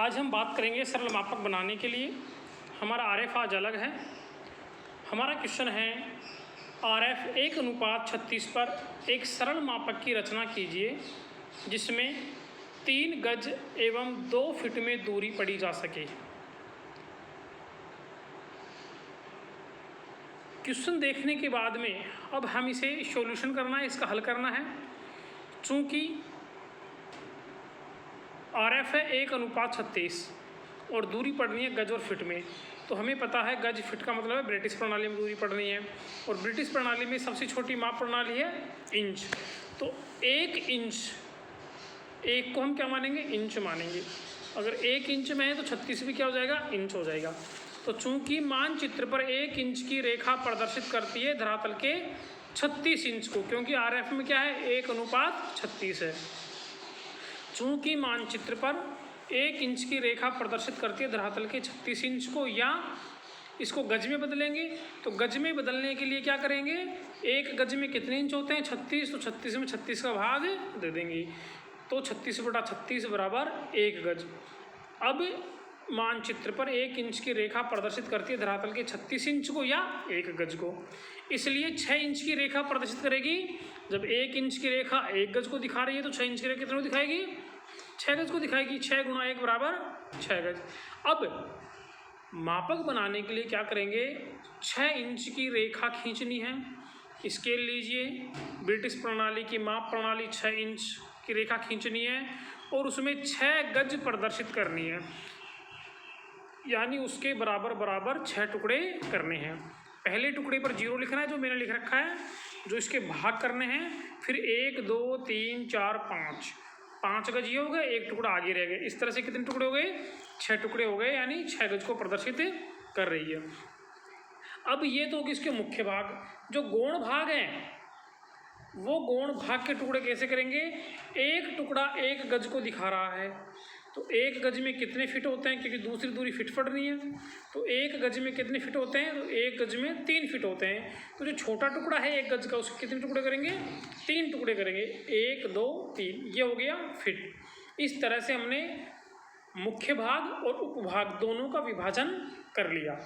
आज हम बात करेंगे सरल मापक बनाने के लिए। हमारा आरएफ आज अलग है। हमारा क्वेश्चन है आरएफ 1:36 पर एक सरल मापक की रचना कीजिए जिसमें 3 गज एवं 2 फीट में दूरी पड़ी जा सके। क्वेश्चन देखने के बाद में अब हम इसे सॉल्यूशन करना है, इसका हल करना है। चूँकि आरएफ है 1:36 और दूरी पढ़नी है गज और फिट में, तो हमें पता है गज फिट का मतलब है ब्रिटिश प्रणाली में दूरी पढ़नी है, और ब्रिटिश प्रणाली में सबसे छोटी माप प्रणाली है इंच। तो 1 इंच, एक को हम क्या मानेंगे, इंच मानेंगे। अगर 1 इंच में है तो 36 भी क्या हो जाएगा, इंच हो जाएगा। तो चूंकि मानचित्र पर 1 इंच की रेखा प्रदर्शित करती है धरातल के 36 इंच को, क्योंकि आरएफ में क्या है 1:36 है। चूंकि मानचित्र पर 1 इंच की रेखा प्रदर्शित करती है धरातल के 36 इंच को, या इसको गज में बदलेंगे तो गज में बदलने के लिए क्या करेंगे, 1 गज में कितने इंच होते हैं 36, तो 36 में 36 का भाग दे देंगे, तो 36/36 बराबर 1 गज। अब मानचित्र पर 1 इंच की रेखा प्रदर्शित करती है धरातल के 36 इंच को या 1 गज को, इसलिए 6 इंच की रेखा प्रदर्शित करेगी। जब 1 इंच की रेखा 1 गज को दिखा रही है तो 6 इंच की रेखा कितने को दिखाएगी, 6 गज को दिखाएगी। 6 × 1 बराबर 6 गज। अब मापक बनाने के लिए क्या करेंगे, 6 इंच की रेखा खींचनी है। स्केल लीजिए, ब्रिटिश प्रणाली की माप प्रणाली 6 इंच की रेखा खींचनी है और उसमें 6 गज प्रदर्शित करनी है, यानी उसके बराबर बराबर 6 टुकड़े करने हैं। पहले टुकड़े पर 0 लिखना है जो मैंने लिख रखा है, जो इसके भाग करने हैं। फिर 1 2 3 4 5 गज ये हो गए, एक टुकड़ा आगे रह गए। इस तरह से कितने टुकड़े हो गए, 6 टुकड़े हो गए, यानी 6 गज को प्रदर्शित कर रही है। अब ये तो इसके मुख्य भाग। जो गौण भाग हैं वो गौण भाग के टुकड़े कैसे करेंगे, एक टुकड़ा 1 गज को दिखा रहा है तो 1 गज में कितने फिट होते हैं, क्योंकि दूसरी दूरी फिट पड़नी है, तो 1 गज में कितने फिट होते हैं, तो 1 गज में 3 फिट होते हैं। तो जो छोटा टुकड़ा है 1 गज का उसके कितने टुकड़े करेंगे, 3 टुकड़े करेंगे, 1 2 3, ये हो गया फिट। इस तरह से हमने मुख्य भाग और उपभाग दोनों का विभाजन कर लिया।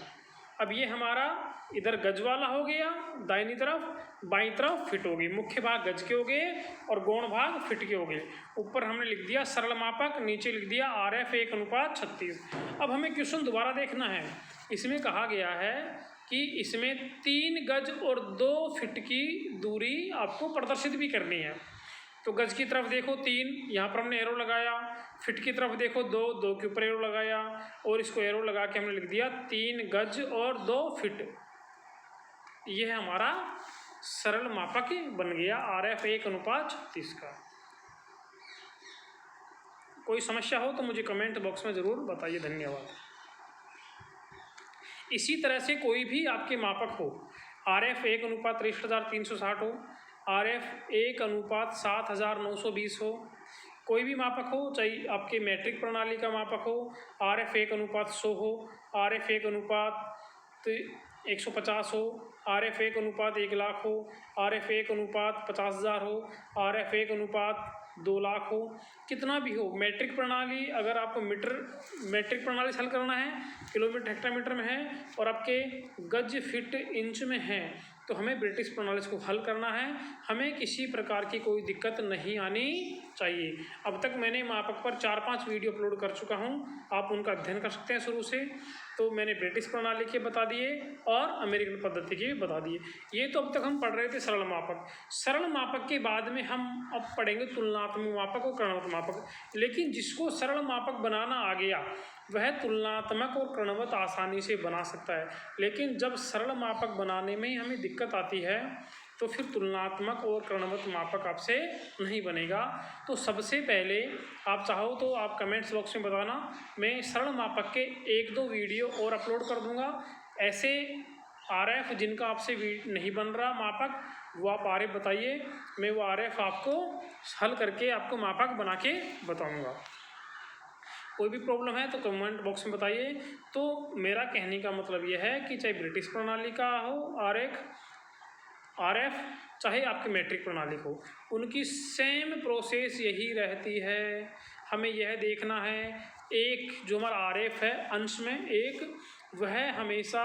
अब ये हमारा इधर गज वाला हो गया दाहिनी तरफ, बाईं तरफ फिट हो गई। मुख्य भाग गज के हो गए और गौण भाग फिट के हो गए। ऊपर हमने लिख दिया सरल मापक, नीचे लिख दिया आरएफ 1:36। अब हमें क्वेश्चन दोबारा देखना है। इसमें कहा गया है कि इसमें 3 गज और 2 फीट की दूरी आपको प्रदर्शित भी करनी है। तो गज की तरफ देखो 3, यहाँ पर हमने एरो लगाया। फिट की तरफ देखो 2 के ऊपर एरो लगाया, और इसको एरो लगा के हमने लिख दिया 3 गज और 2 फीट। यह हमारा सरल मापक बन गया आरएफ 1:36 का। कोई समस्या हो तो मुझे कमेंट बॉक्स में ज़रूर बताइए। धन्यवाद। इसी तरह से कोई भी आपके मापक हो, आरएफ 1:63,360 हो, आरएफ 1:7,920 हो, कोई भी मापक हो, चाहे आपके मैट्रिक प्रणाली का मापक हो, आरएफ 1:100 हो, आरएफ 1:150 हो, आरएफ 1:1,00,000 हो, आरएफ 1:50,000 हो, आरएफ 1:2 लाख हो, कितना भी हो। मैट्रिक प्रणाली, अगर आपको मैट्रिक प्रणाली से हल करना है, किलोमीटर हेक्टामीटर में है और आपके गज फिट इंच में है, तो हमें ब्रिटिश प्रणाली को हल करना है। हमें किसी प्रकार की कोई दिक्कत नहीं आनी चाहिए। अब तक मैंने मापक पर 4-5 वीडियो अपलोड कर चुका हूं, आप उनका अध्ययन कर सकते हैं शुरू से। तो मैंने ब्रिटिश प्रणाली के बता दिए और अमेरिकन पद्धति के भी बता दिए। ये तो अब तक हम पढ़ रहे थे सरल मापक। सरल मापक के बाद में हम अब पढ़ेंगे तुलनात्मक मापक और कणात्मक मापक। लेकिन जिसको सरल मापक बनाना आ गया वह तुलनात्मक और कणवत आसानी से बना सकता है, लेकिन जब सरल मापक बनाने में ही हमें दिक्कत आती है तो फिर तुलनात्मक और कणवत मापक आपसे नहीं बनेगा। तो सबसे पहले आप चाहो तो आप कमेंट्स बॉक्स में बताना, मैं सरल मापक के 1-2 वीडियो और अपलोड कर दूंगा। ऐसे आरएफ जिनका आपसे नहीं बन रहा मापक, वो आप आरएफ बताइए, मैं वो आरएफ आपको हल करके आपको मापक बना के बताऊँगा। कोई भी प्रॉब्लम है तो कमेंट बॉक्स में बताइए। तो मेरा कहने का मतलब यह है कि चाहे ब्रिटिश प्रणाली का हो आरएफ RF चाहे आपकी मैट्रिक प्रणाली हो, उनकी सेम प्रोसेस यही रहती है। हमें यह देखना है एक जो हमारा RF है अंश में एक, वह हमेशा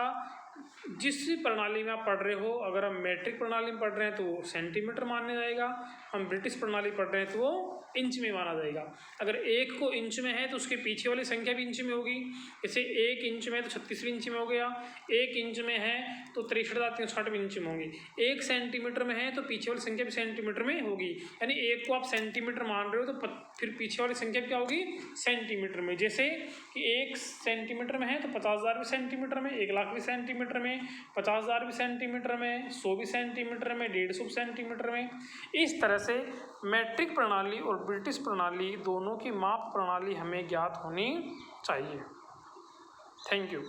जिस प्रणाली में आप पढ़ रहे हो, अगर हम मैट्रिक प्रणाली में पढ़ रहे हैं तो वो सेंटीमीटर माना जाएगा, हम ब्रिटिश प्रणाली पढ़ रहे हैं तो वो इंच में माना जाएगा। अगर एक को इंच में है तो उसके पीछे वाली संख्या भी इंच में होगी। जैसे 1 इंच में है तो 36 इंच में हो गया, 1 इंच में है तो 63,360 इंच में होंगी, 1 सेंटीमीटर में है तो पीछे वाली संख्या भी सेंटीमीटर में होगी। यानी एक को आप सेंटीमीटर मान रहे हो तो फिर पीछे वाली संख्या क्या होगी, सेंटीमीटर में। जैसे कि 1 सेंटीमीटर में है तो 50,000 भी सेंटीमीटर में, 1,00,000 भी सेंटीमीटर में, 50,000 भी सेंटीमीटर में, 100 भी सेंटीमीटर में, 150 सेंटीमीटर में। इस तरह से मैट्रिक प्रणाली और ब्रिटिश प्रणाली दोनों की माप प्रणाली हमें ज्ञात होनी चाहिए। Thank you.